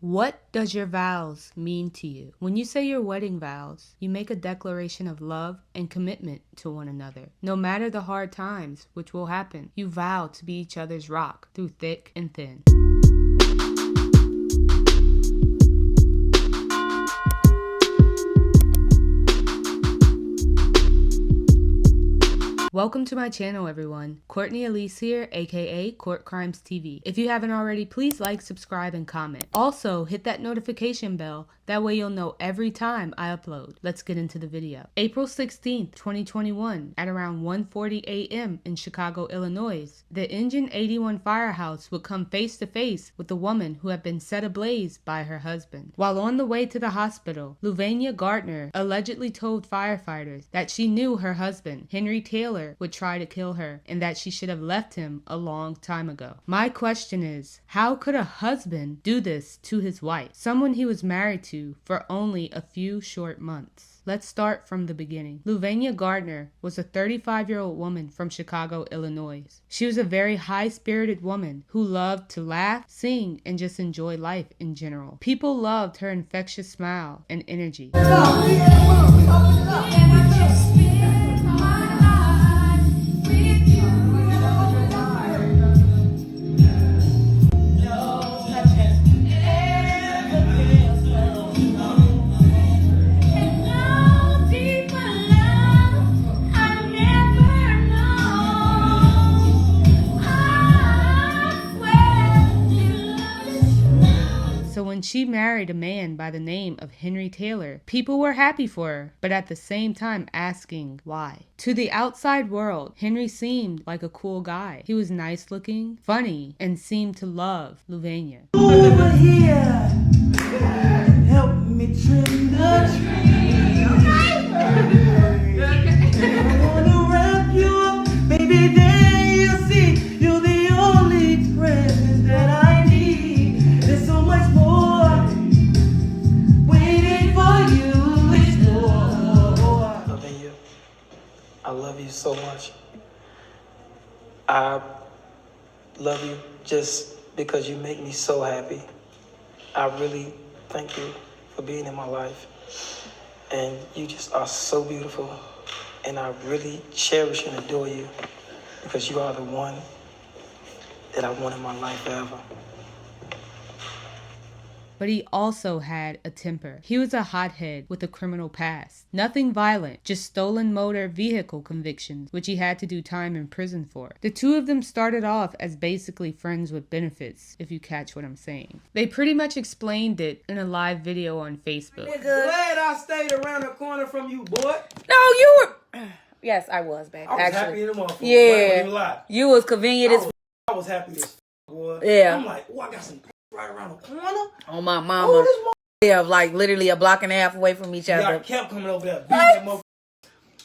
What does your vows mean to you? When you say your wedding vows, you make a declaration of love and commitment to one another. No matter the hard times, which will happen, you vow to be each other's rock through thick and thin. Welcome to my channel, everyone. Courtney Elise here, aka Court Crimes TV. If you haven't already, please like, subscribe, and comment. Also, hit that notification bell. That way you'll know every time I upload. Let's get into the video. April 16th, 2021, at around 1:40 a.m. in Chicago, Illinois, the Engine 81 firehouse would come face to face with a woman who had been set ablaze by her husband. While on the way to the hospital, Luvania Gardner allegedly told firefighters that she knew her husband, Henry Taylor, would try to kill her and that she should have left him a long time ago. My question is, how could a husband do this to his wife, someone he was married to for only a few short months? Let's start from the beginning. Luvania Gardner was a 35-year-old woman from Chicago, Illinois. She was a very high-spirited woman who loved to laugh, sing, and just enjoy life in general. People loved her infectious smile and energy. So when she married a man by the name of Henry Taylor, people were happy for her, but at the same time asking why. To the outside world, Henry seemed like a cool guy. He was nice looking, funny, and seemed to love Luvania. Over here, help me trim the tree. I wanna wrap you up, baby, there you see. You're the only present that I need. There's so much more waiting for you to explore. Luvania, I love you so much. I love you just because you make me so happy. I really thank you for being in my life. And you just are so beautiful. And I really cherish and adore you because you are the one that I want in my life forever. But he also had a temper. He was a hothead with a criminal past. Nothing violent, just stolen motor vehicle convictions, which he had to do time in prison for. The two of them started off as basically friends with benefits, if you catch what I'm saying. They pretty much explained it in a live video on Facebook. Glad I stayed around the corner from you, boy. No, you were. Yes, I was, babe. I was actually. happy in the motherfucker. Yeah. You was convenient as. I was happy as boy. Yeah. I'm like, oh, I got some right around the corner. On my mama. Oh, this Yeah, like literally a block and a half away from each I other. kept coming over there, beating that motherfucker.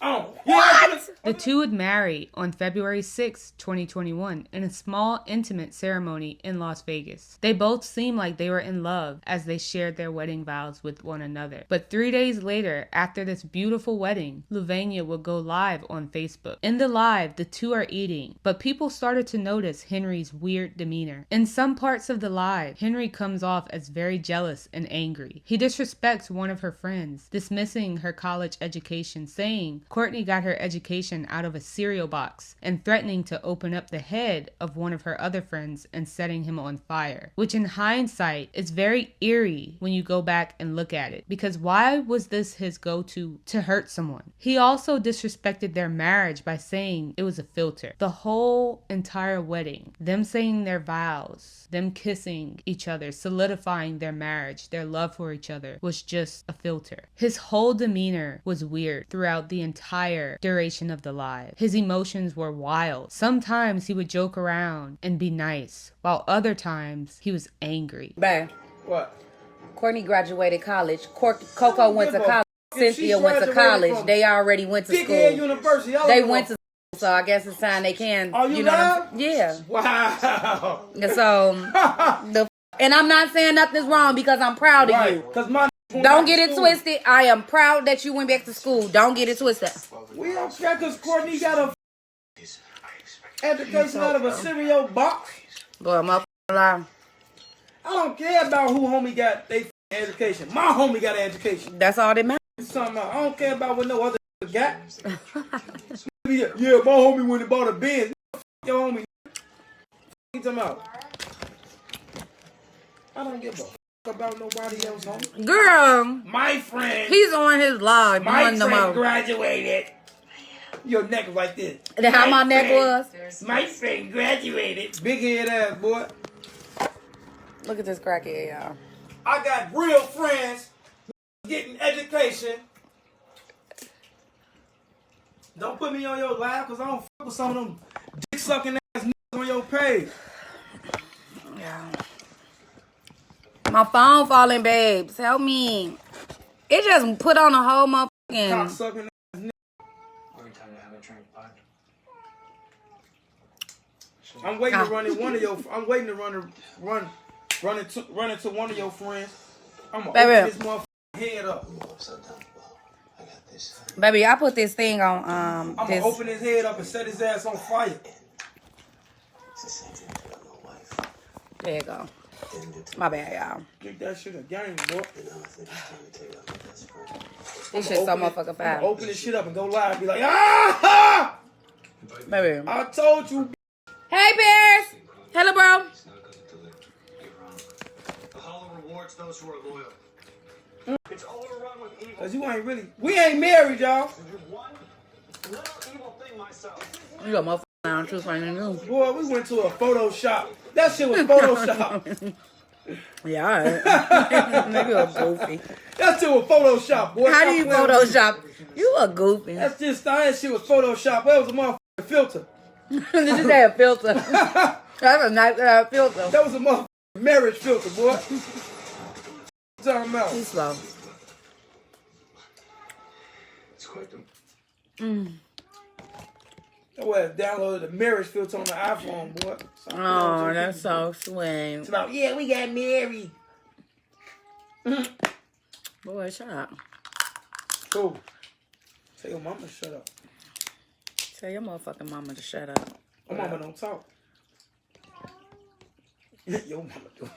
Oh, What? The two would marry on February 6, 2021, in a small, intimate ceremony in Las Vegas. They both seemed like they were in love as they shared their wedding vows with one another. But 3 days later, after this beautiful wedding, Luvania would go live on Facebook. In the live, the two are eating, but people started to notice Henry's weird demeanor. In some parts of the live, Henry comes off as very jealous and angry. He disrespects one of her friends, dismissing her college education, saying Courtney got her education out of a cereal box, and threatening to open up the head of one of her other friends and setting him on fire. Which in hindsight is very eerie when you go back and look at it, because why was this his go-to to hurt someone? He also disrespected their marriage by saying it was a filter. The whole entire wedding, them saying their vows, them kissing each other, solidifying their marriage, their love for each other, was just a filter. His whole demeanor was weird throughout the entire duration of the live. His emotions were wild. Sometimes he would joke around and be nice, while other times he was angry. Babe, what? Courtney graduated college. Coco went to college. If she Cynthia went to graduated college. from They already went to Dickhead school. University. I don't They know. went to school, so I guess it's time they can. Are you know what live? I'm Yeah. Wow. So, and I'm not saying nothing's wrong because I'm proud of Right. you. Because my Don't get it twisted. I am proud that you went back to school. Don't get it twisted. We don't care because Courtney got a education out of a cereal box. Boy, I'm up lie. I don't care about who homie got they education. My homie got an education. That's all that matters. Something else. I don't care about what no other got. Yeah, my homie went and bought a Benz. Your homie. You talking about? I don't give a fuck about nobody else, homie. Girl, My friend. he's on his live. My doing the friend most. graduated. Your neck was like this. That how my neck was? My friend graduated. Big head ass boy. Look at this crackhead, y'all. I got real friends getting education. Don't put me on your live because I don't fuck with some of them dick sucking ass niggas on your page. Yeah. My phone falling, babes. Help me. It just put on a whole Cock motherfucking. sucking ass niggas. Every time you have a drink, bud. I'm waiting to run in one of your. I'm waiting to run into one of your friends. I'm gonna Baby. open this motherfucking head up. I got this. Baby, I put this thing on I'm gonna this. open his head up and set his ass on fire. It's the same thing to my wife. There you go. Didn't do to My bad, y'all. Get that shit a game, boy. you know, I think it's time to take out my best friend. This shit so motherfucking I'm fast. gonna open this shit up and go live and be like, ah! Baby. I told you. Hey, Bears. Hello, bro. It's not good to deliver. You're wrong. The Hollow rewards those who are loyal. It's overrun with evil. Cause you ain't really. We ain't married, y'all. You're one little evil thing myself. You got motherfucking down too funny news. Boy, we went to a Photoshop. That shit was Photoshop. Yeah, alright. Maybe a goofy. That shit was Photoshop, boy. How do you Stop playing with me. Photoshop? You a goofy. That shit was Photoshop. That was a motherfucking filter. Did you say a filter? That's a nice filter. That was a motherfucking marriage filter, boy. What you talking about? He's slow. It's quite the... That was downloaded the marriage filter on the iPhone, boy. Oh, that's so sweet. It's about, yeah, we got married. Boy, shut up. Cool. Tell your mama to shut up. Tell your motherfucking mama to shut up. My mama don't talk. Your mama do.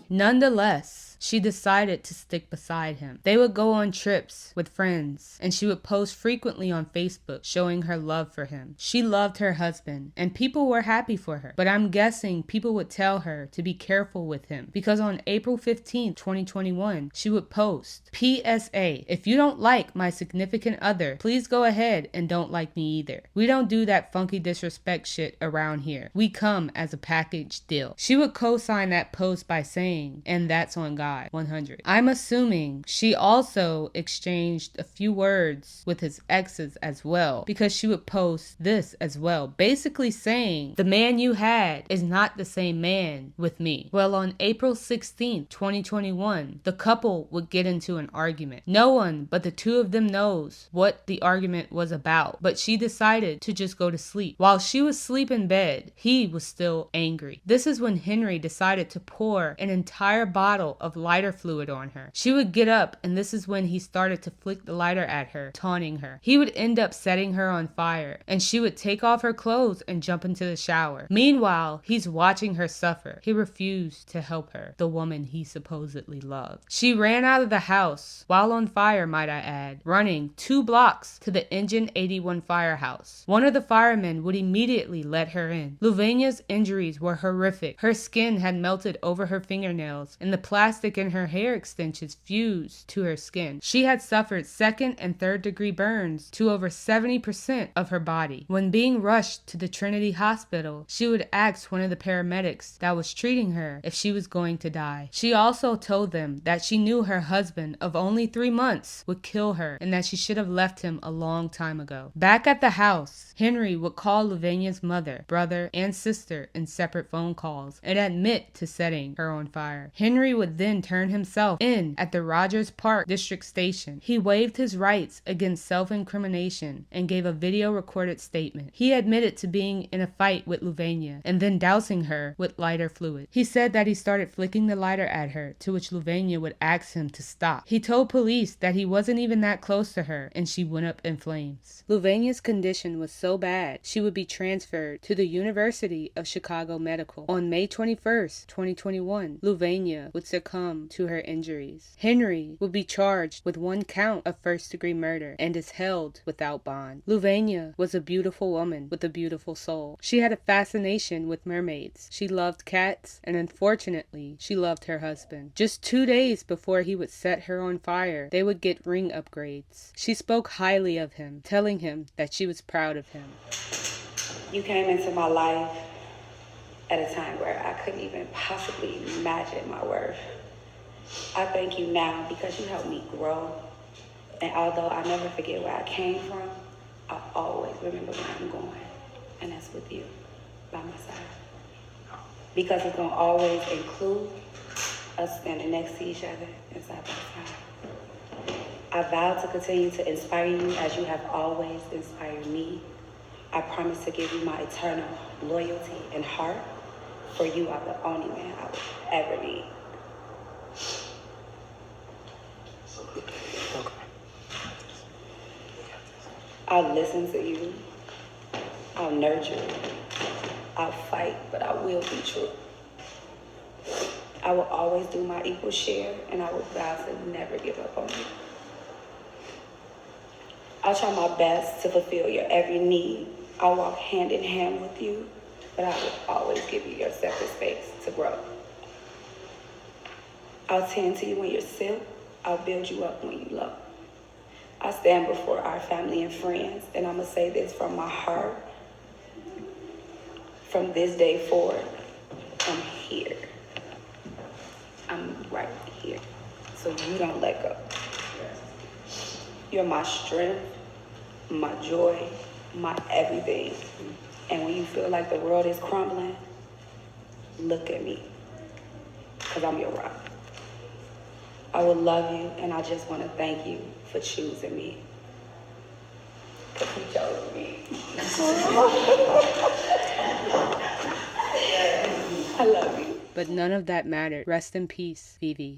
Nonetheless, she decided to stick beside him. They would go on trips with friends, and she would post frequently on Facebook showing her love for him. She loved her husband, and people were happy for her. But I'm guessing people would tell her to be careful with him, because on April 15th, 2021, she would post, PSA, if you don't like my significant other, please go ahead and don't like me either. We don't do that funky disrespect shit around here. We come as a package deal. She would co-sign that post by saying, and that's on God, 100. I'm assuming she also exchanged a few words with his exes as well, because she would post this as well, basically saying, the man you had is not the same man with me. Well, on April 16th, 2021, the couple would get into an argument. No one but the two of them knows what the argument was about, but she decided to just go to sleep. While she was asleep in bed, he was still angry. This is when Henry decided to pour an entire bottle of lighter fluid on her. She would get up, and this is when he started to flick the lighter at her, taunting her. He would end up setting her on fire, and she would take off her clothes and jump into the shower. Meanwhile, he's watching her suffer. He refused to help her, the woman he supposedly loved. She ran out of the house, while on fire, might I add, running 2 blocks to the Engine 81 firehouse. One of the firemen would immediately let her in. Luvenia's injuries were horrific. Her skin had melted over her fingernails, and the plastic in her hair extensions fused to her skin. She had suffered 2nd and 3rd degree burns to over 70% of her body. When being rushed to the Trinity Hospital, she would ask one of the paramedics that was treating her if she was going to die. She also told them that she knew her husband of only 3 months would kill her, and that she should have left him a long time ago. Back at the house, Henry would call Luvenia's mother, brother, and sister in separate phone calls and admit to setting her on fire. Henry would then then turn himself in at the Rogers Park District Station. He waived his rights against self-incrimination and gave a video-recorded statement. He admitted to being in a fight with Louvenia and then dousing her with lighter fluid. He said that he started flicking the lighter at her, to which Louvenia would ask him to stop. He told police that he wasn't even that close to her, and she went up in flames. Louvenia's condition was so bad, she would be transferred to the University of Chicago Medical. On May 21st, 2021, Louvenia would succumb to her injuries. Henry would be charged with 1 count of first-degree murder and is held without bond. Louvenia was a beautiful woman with a beautiful soul. She had a fascination with mermaids. She loved cats, and unfortunately, she loved her husband. Just 2 days before he would set her on fire, they would get ring upgrades. She spoke highly of him, telling him that she was proud of him. You came into my life at a time where I couldn't even possibly imagine my worth. I thank you now because you helped me grow. And although I never forget where I came from, I always remember where I'm going. And that's with you by my side. Because it's going to always include us standing next to each other and side by side. I vow to continue to inspire you as you have always inspired me. I promise to give you my eternal loyalty and heart, for you are the only man I would ever need. I'll listen to you. I'll nurture you. I'll fight, but I will be true. I will always do my equal share, and I will vow to never give up on you. I'll try my best to fulfill your every need. I'll walk hand in hand with you, but I will always give you your separate space to grow. I'll tend to you when you're sick. I'll build you up when you're low. I stand before our family and friends, and I'm going to say this from my heart. From this day forward, I'm here. I'm right here. So you don't let go. You're my strength, my joy, my everything. And when you feel like the world is crumbling, look at me, because I'm your rock. I will love you, and I just want to thank you for choosing me. Because you chose me. I love you. But none of that mattered. Rest in peace, Vivi.